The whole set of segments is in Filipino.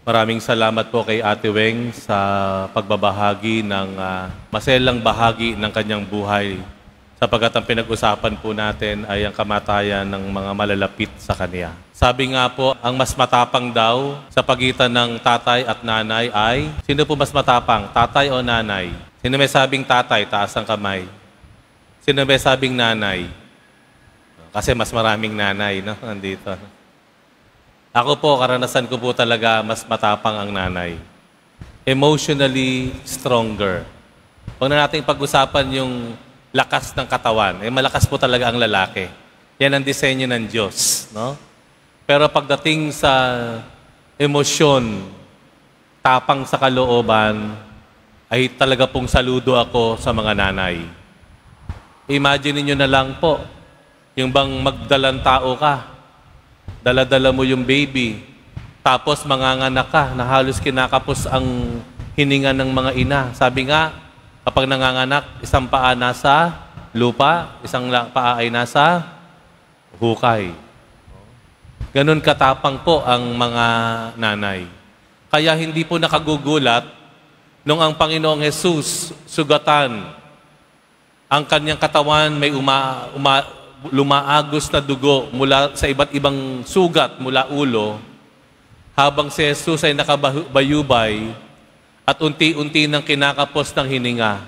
Maraming salamat po kay Ate Weng sa pagbabahagi ng maselang bahagi ng kanyang buhay, sapagkat ang pinag-usapan po natin ay ang kamatayan ng mga malalapit sa kanya. Sabi nga po, ang mas matapang daw sa pagitan ng tatay at nanay ay, sino po mas matapang, tatay o nanay? Sino may sabing tatay, taas ang kamay. Sino may sabing nanay? Kasi mas maraming nanay, no? Nandito. Ako po, karanasan ko po talaga mas matapang ang nanay. Emotionally stronger. Huwag na natin pag-usapan yung lakas ng katawan. Malakas po talaga ang lalaki. Yan ang disenyo ng Diyos. No? Pero pagdating sa emosyon, tapang sa kalooban, ay talaga pong saludo ako sa mga nanay. Imagine niyo na lang po, yung bang magdalang tao ka, dala-dala mo yung baby, tapos manganganak ka na halos kinakapos ang hininga ng mga ina. Sabi nga, kapag nanganganak, isang paa nasa lupa, isang paa ay nasa hukay. Ganun katapang po ang mga nanay. Kaya hindi po nakagugulat nung ang Panginoong Jesus sugatan ang kanyang katawan, may lumaagos na dugo mula sa iba't ibang sugat mula ulo, habang si Jesus ay nakabayubay at unti-unti nang kinakapos ng hininga.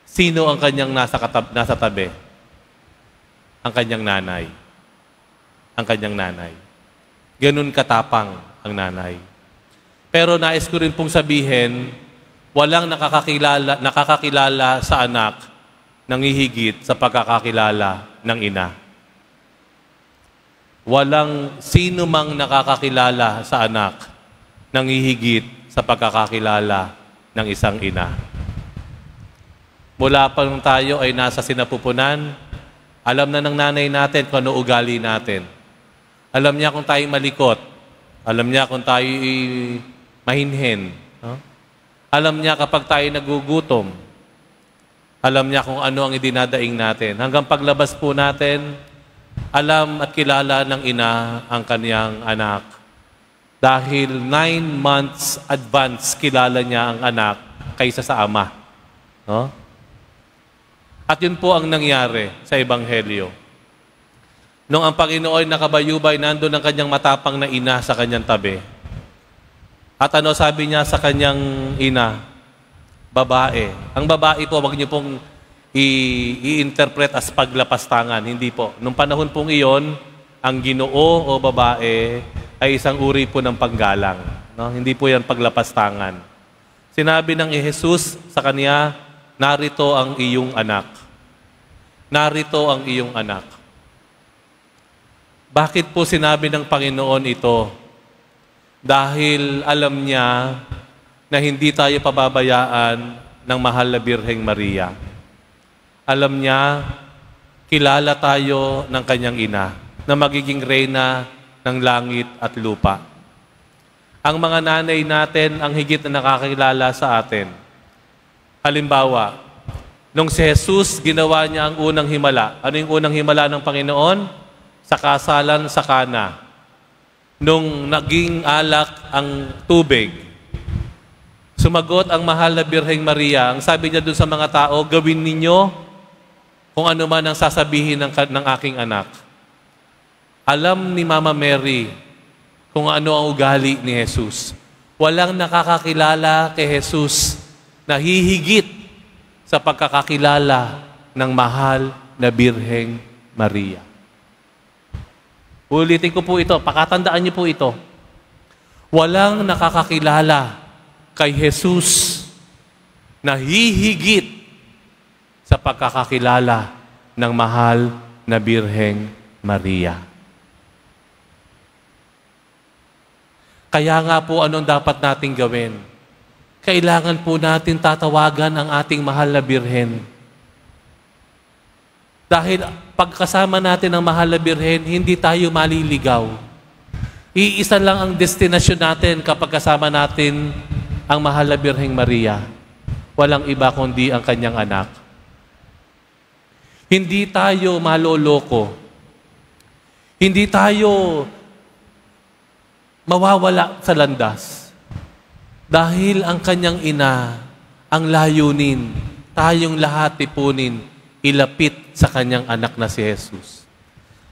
Sino ang kanyang nasa tabi? Ang kanyang nanay. Ang kanyang nanay. Ganun katapang ang nanay. Pero nais ko rin pong sabihin, walang nakakakilala sa anak nangihigit sa pagkakakilala ng ina. Walang sino mang nakakakilala sa anak nangihigit sa pagkakakilala ng isang ina. Mula pa nung tayo ay nasa sinapupunan, alam na ng nanay natin kung ano ugali natin. Alam niya kung tayo malikot. Alam niya kung tayo mahinhin. No? Alam niya kapag tayo nagugutom. Alam niya kung ano ang idinadaing natin. Hanggang paglabas po natin, alam at kilala ng ina ang kaniyang anak. Dahil 9 months advance kilala niya ang anak kaysa sa ama. No? At yun po ang nangyari sa Ebanghelyo. Nung ang Panginoon nakabayubay, nandun ang kanyang matapang na ina sa kanyang tabi. At ano sabi niya sa kanyang ina? Babae. Ang babae po, wag niyo pong i-interpret as paglapastangan. Hindi po. Nung panahon pong iyon, ang Ginoo o babae ay isang uri po ng panggalang. No? Hindi po yan paglapastangan. Sinabi ng Jesus sa kanya, narito ang iyong anak. Narito ang iyong anak. Bakit po sinabi ng Panginoon ito? Dahil alam niya na hindi tayo pababayaan ng mahal na Birheng Maria. Alam niya, kilala tayo ng kanyang ina na magiging reyna ng langit at lupa. Ang mga nanay natin ang higit na nakakilala sa atin. Halimbawa, nung si Jesus ginawa niya ang unang himala. Ano yung unang himala ng Panginoon? Sa kasalan sa Kana. Nung naging alak ang tubig, sumagot ang mahal na Birheng Maria. Ang sabi niya dun sa mga tao, gawin ninyo kung ano man ang sasabihin ng aking anak. Alam ni Mama Mary kung ano ang ugali ni Jesus. Walang nakakakilala kay Jesus na hihigit sa pagkakakilala ng mahal na Birheng Maria. Ulitin ko po ito, pakatandaan niyo po ito. Walang nakakakilala kay Jesus na hihigit sa pagkakakilala ng mahal na Birheng Maria. Kaya nga po anong dapat nating gawin? Kailangan po natin tatawagan ang ating mahal na Birhen. Dahil pagkasama natin ang mahal na Birhen, hindi tayo maliligaw. Iisa lang ang destinasyon natin kapag kasama natin ang mahal na Birheng Maria. Walang iba kundi ang kanyang anak. Hindi tayo maloloko. Hindi tayo mawawala sa landas. Dahil ang kanyang ina, ang layunin, tayong lahat tipunin, ilapit sa kanyang anak na si Jesus.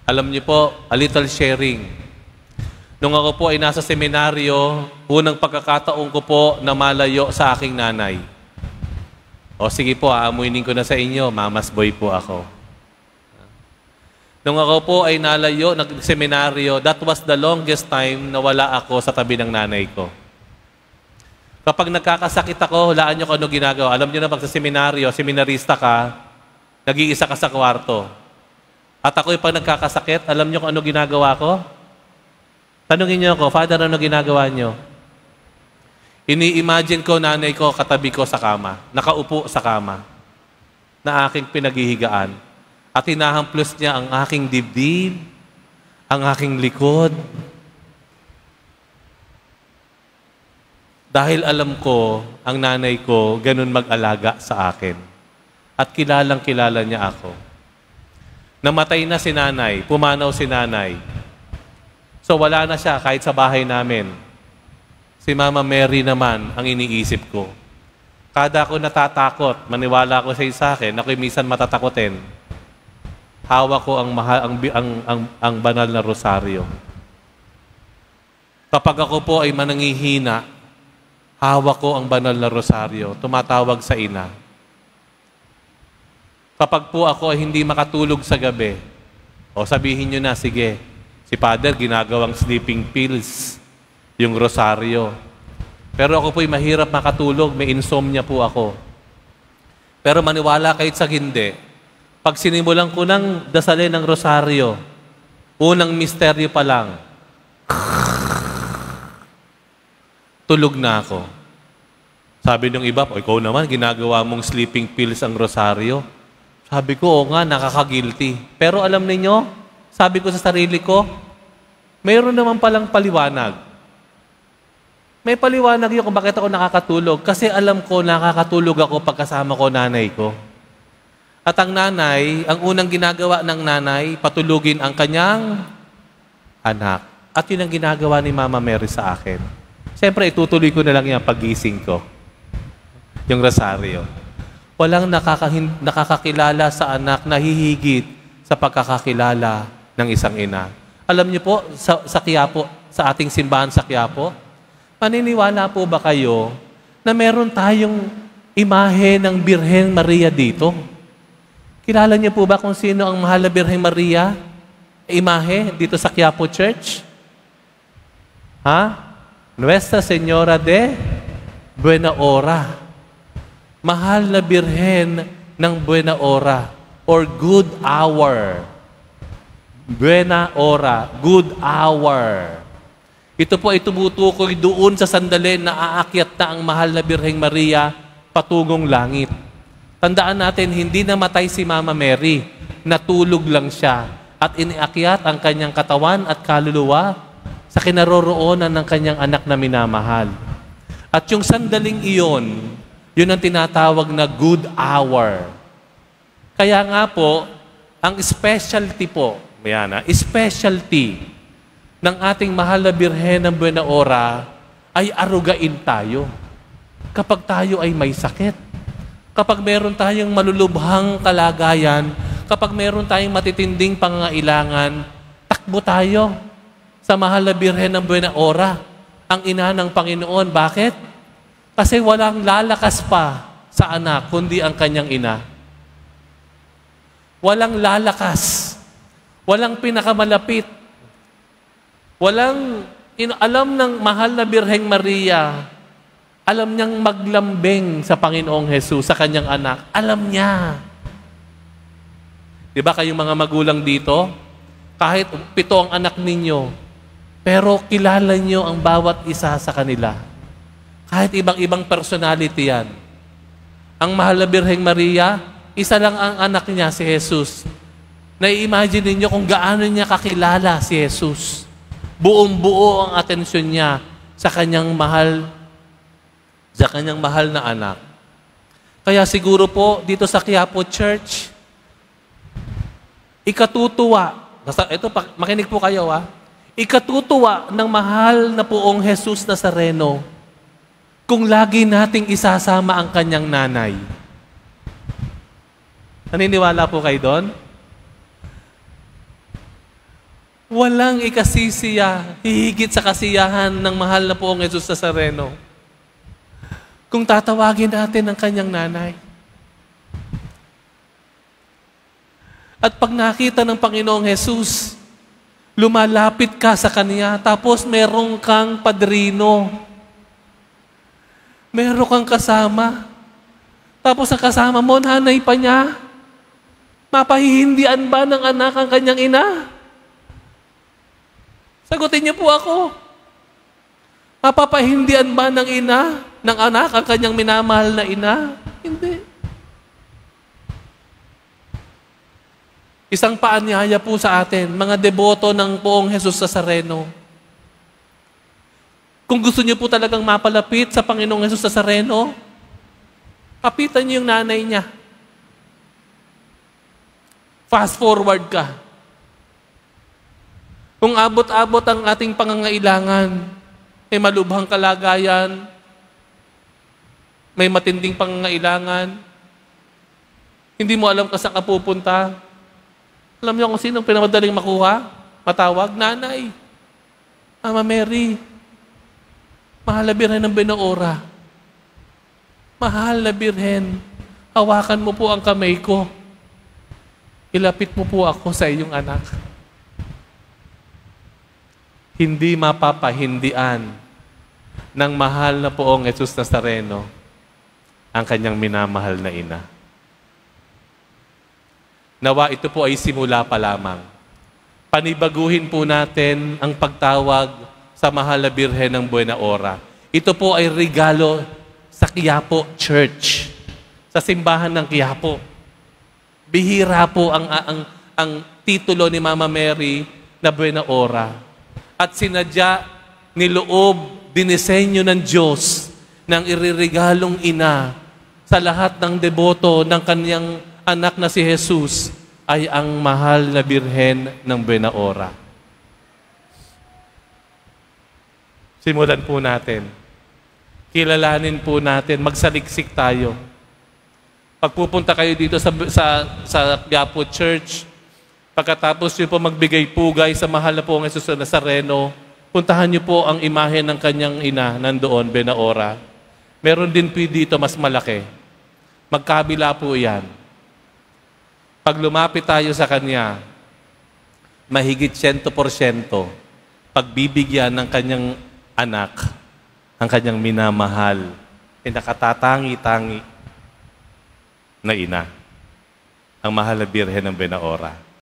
Alam niyo po, a little sharing. Nung ako po ay nasa seminaryo, unang pagkakataon ko po na malayo sa aking nanay. O sige po, aamuinin ko na sa inyo, mama's boy po ako. Nung ako po ay nalayo, nag-seminaryo, that was the longest time na wala ako sa tabi ng nanay ko. Kapag nagkakasakit ako, hulaan nyo kung ano ginagawa. Alam nyo na pag sa seminaryo, seminarista ka, nag-iisa ka sa kwarto. At ako'y pag nagkakasakit, alam nyo kung ano ginagawa ko? Tanungin nyo ako, Father, ano ginagawa nyo? Ini-imagine ko nanay ko katabi ko sa kama, nakaupo sa kama, na aking pinaghihigaan. At hinahamplos niya ang aking dibdib, ang aking likod. Dahil alam ko, ang nanay ko, ganun mag-alaga sa akin. At kilalang-kilala niya ako. Namatay na si nanay, pumanaw si nanay. So wala na siya kahit sa bahay namin. Si Mama Mary naman ang iniisip ko. Kada ako natatakot, maniwala ko sa akin, ako'y minsan matatakotin. Hawak ko ang banal na rosaryo. Kapag ako po ay manangihina, hawak ko ang banal na rosaryo, tumatawag sa ina. Kapag po ako ay hindi makatulog sa gabi, o sabihin nyo na, sige, si Father ginagawang sleeping pills, yung rosaryo. Pero ako po'y mahirap makatulog, may insomnia po ako. Pero maniwala kahit sa hindi, pag sinimulan ko ng dasalin ng rosaryo, unang misteryo pa lang, tulog na ako. Sabi ng iba, ikaw naman, ginagawa mong sleeping pills ang rosaryo. Sabi ko, oo nga, nakaka-guilty. Pero alam niyo, sabi ko sa sarili ko, mayroon naman palang paliwanag. May paliwanag yun kung bakit ako nakakatulog. Kasi alam ko, nakakatulog ako pagkasama ko nanay ko. At ang nanay, ang unang ginagawa ng nanay, patulugin ang kanyang anak. At yun ang ginagawa ni Mama Mary sa akin. Siyempre, itutuloy ko na lang yung paggising ko. Yung rosaryo. Walang nakakakilala sa anak na hihigit sa pagkakakilala ng isang ina. Alam niyo po, sa Quiapo, sa ating simbahan sa Quiapo, maniniwala po ba kayo na meron tayong imahe ng Birhen Maria dito? Kilala niyo po ba kung sino ang mahal na Birhen Maria? Imahe dito sa Quiapo Church? Ha? Nuestra Señora de Buena Hora. Mahal na Birhen ng Buena Hora or Good Hour. Buena Hora, Good Hour. Ito po ay tumutukoy doon sa sandali na aakyat na ang mahal na Birheng Maria patungong langit. Tandaan natin, hindi namatay si Mama Mary. Natulog lang siya at iniakyat ang kanyang katawan at kaluluwa sa kinaroroonan ng kanyang anak na minamahal. At yung sandaling iyon, yun ang tinatawag na good hour. Kaya nga po, ang specialty po, specialty ng ating mahal na Birhen ng Buena Hora ay arugain tayo. Kapag tayo ay may sakit, kapag meron tayong malulubhang kalagayan, kapag meron tayong matitinding pangangailangan, takbo tayo sa mahal na Birhen ng Buena Hora, ang ina ng Panginoon. Bakit? Kasi walang lalakas pa sa anak, kundi ang kanyang ina. Walang lalakas. Walang pinakamalapit. Walang alam ng mahal na Birheng Maria, alam niyang maglambing sa Panginoong Hesus, sa kanyang anak. Alam niya. Di ba kayong mga magulang dito? Kahit 7 ang anak ninyo, pero kilala niyo ang bawat isa sa kanila. Kahit ibang-ibang personality yan. Ang mahal na Birheng Maria, isa lang ang anak niya, si Jesus. Nai-imagine ninyo kung gaano niya kakilala si Jesus. Buong-buo ang atensyon niya sa kanyang mahal na anak. Kaya siguro po, dito sa Quiapo Church, ikatutuwa, ito, makinig po kayo ikatutuwa ng mahal na Poong Jesus Nazareno kung lagi nating isasama ang kanyang nanay. Naniniwala po kayo doon? Walang ikasisiya, hihigit sa kasiyahan ng mahal na poong Jesus Nazareno kung tatawagin natin ang kanyang nanay. At pag nakita ng Panginoong Jesus, lumalapit ka sa Kanya, tapos meron kang padrino. Meron kang kasama. Tapos ang kasama mo, nanay pa niya. Mapahihindian ba ng anak ang kanyang ina? Sagutin niyo po ako. Mapapahindian ba ng ina, ng anak ang kanyang minamahal na ina? Hindi. Isang paanyaya po sa atin, mga deboto ng poong Jesus Nazareno. Kung gusto niyo po talagang mapalapit sa Panginoong Jesus Nazareno, kapitan niyo yung nanay niya. Fast forward ka. Kung abot-abot ang ating pangangailangan, may malubhang kalagayan, may matinding pangangailangan, hindi mo alam kung saan ka pupunta, alam niyo kung sinong pinamadaling makuha? Matawag? Nanay. Mama Mary. Mahal na Birhen ng Binaora. Mahal na Birhen, hawakan mo po ang kamay ko. Ilapit mo po ako sa iyong anak. Hindi mapapahindian ng mahal na poong Jesus Nazareno ang kanyang minamahal na ina. Nawa ito po ay simula pa lamang. Panibaguhin po natin ang pagtawag sa mahal na Birhen ng Binaora. Ito po ay regalo sa Quiapo Church, sa simbahan ng Quiapo. Bihira po ang titulo ni Mama Mary na Binaora. At sinadya, niloob, dinisenyo ng Diyos ng iririgalong ina sa lahat ng deboto ng kanyang anak na si Jesus ay ang mahal na Birhen ng Binaora. Simulan po natin. Kilalanin po natin. Magsaliksik tayo. Pagpupunta kayo dito sa Quiapo Church, pagkatapos nyo po magbigay pugay sa mahal na poong Jesus Nazareno, puntahan nyo po ang imahe ng kanyang ina nandoon, Binaora. Meron din po dito mas malaki. Magkabila po yan. Pag lumapit tayo sa kanya, mahigit 100% pagbibigyan ng kanyang anak, ang kanyang minamahal, nakatatangi-tangi na ina, ang mahal na Birhen ng Binaora.